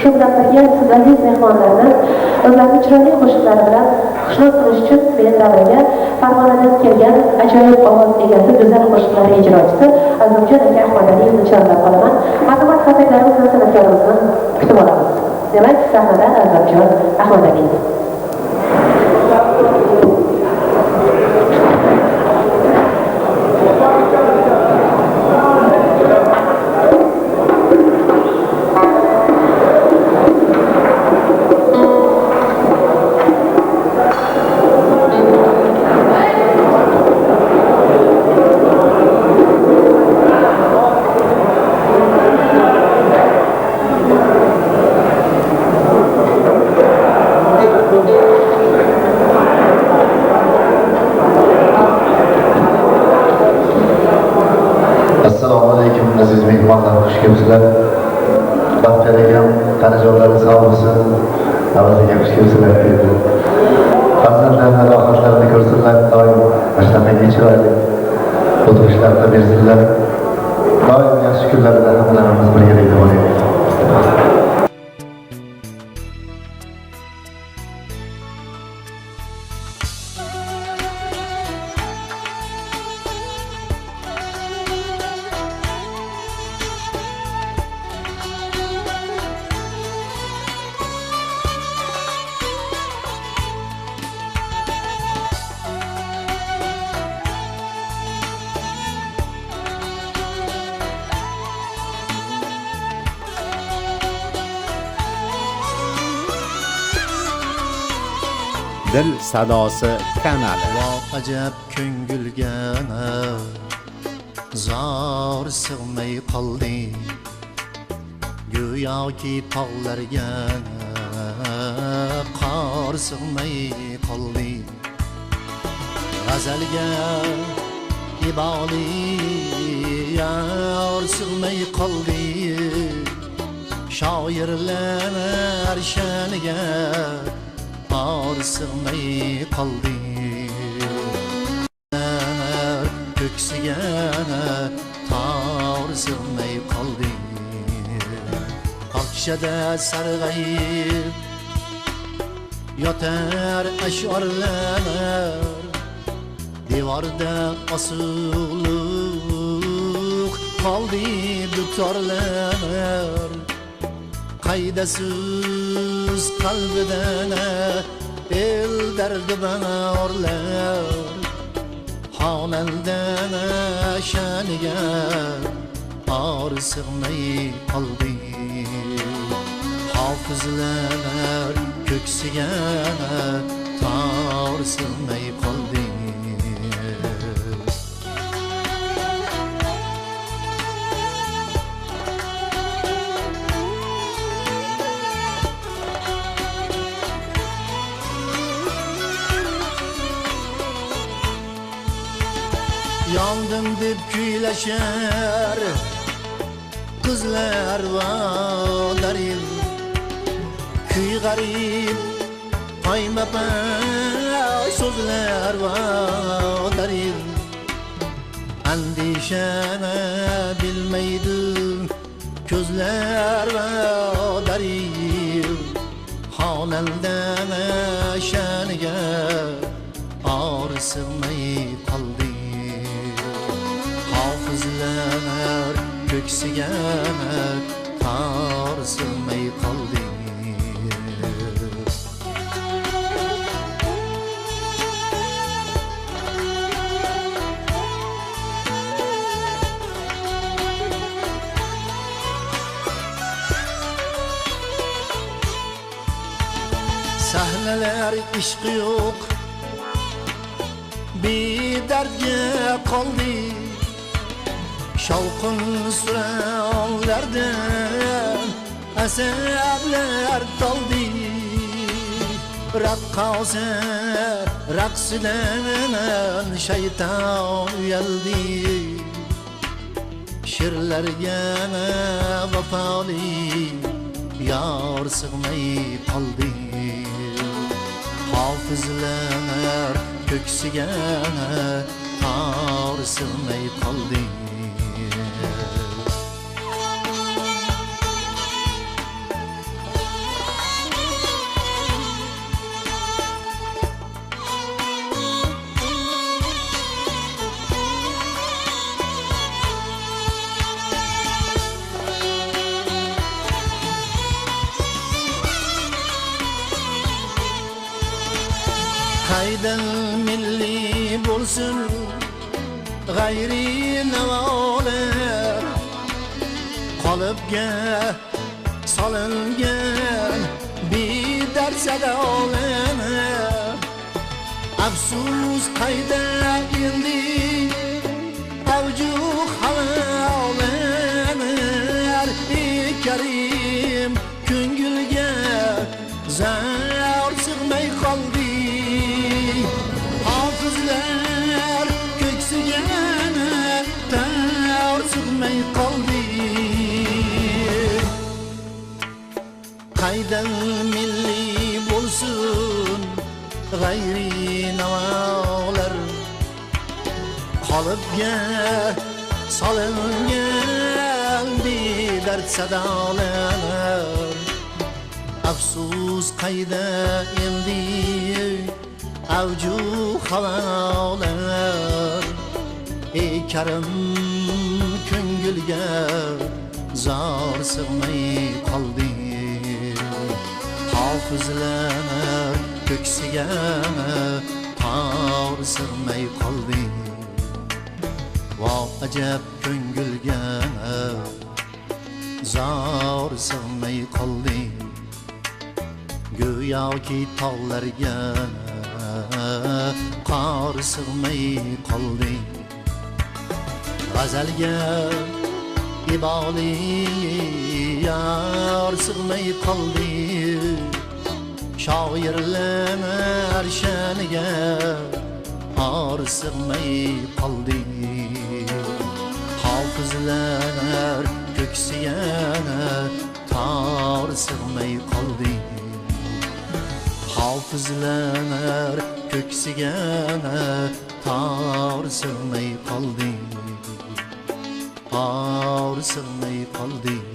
shu bilan birga siz aziz mehmonlarni o'zlarini chiroyli qo'shiqlari bilan xushnud qilish uchun men davraga Farg'onadan kelgan ajoyib ovoz egasi, go'zal qo'shiqlar ijrochisi Azimjon aka Ahmadaliyevni chorlab qolaman. Marhamat, qataklarimiz va san'atkorimizni kutib olamiz. Demak, sahnada Azimjon Ahmadaliyev. Assalomu alaykum aziz mehmonlar, xush kelibsizlar. Baxtiyam qanajonlaringiz sog' bo'lsin. Navaziga xush kelibsizlar dedi. Farzandlarning rohatlarini ko'rsinlar, doim mashlaqaga chiroyli o'tirishlarda bersinlar. Doim yaxshi kunlarda hammalarimiz birgalikda bo'laylik. Dil sadosi kanali. Vo ajab ko'ngilga zor sig'may qoldi, go'yoki tog'larga qor sig'may qoldi. G'azalga iboli yor sig'may qoldi, shoirlar shaniga or sig'may qoldi. Ko'ksiga tor sig'may qoldi. Oqshada sarg'ayib yotar ash'orlar, devorda osuliq qoldi dutorlar. Qaydasiz qalbidan el dardi orlar, xonandan shaniga or sig'may qoldi. Hofizlar ko'ksiga tor sig'may qoldi. Yondim deb kuylashar qizlar va darin, kuy g'arib qo'ymapay so'zlar va darin. Andishana bilmaydi ko'zlar va darin, xonandan shaniga or sig'may qoldi. Hofizlar ko'ksiga tor sig'may qoldi. Sahnalar ishqi yo'q, bedardga qoldi. Shavqin suronlardan asablar toldi. Raqqosa raqsidan shayton uyaldi. She'rlarga vafoli yor sig'may qoldi. Hofizlar ko'ksiga tor sig'may qoldi. Qaydan milli bo'lsin g'ayri navolar qolibga solingan bidar sadolar afsus qayda endi avju havolar karim ko'ngilga zar sig'may qoldi hofizlar ko'ksiga tar sig'may qoldi qaydan milli bo'lsin g'ayri navolar qolibga solingan bedard sadolar afsus qayda endi avju havolar ey karim ko'ngilga zor sig'may qoldi hofizlar ko'ksiga tor sig'may qoldi vo ajab ko'ngilga zor sig'may qoldi go'yoki tog'larga qor sig'may qoldi g'azalga iboli yor sig'may qoldi shoirlar shaniga or sig'may qoldi hofizlar ko'ksiga tor sig'may qoldi hofizlar ko'ksiga tor sig'may qoldi tor sig'may qoldi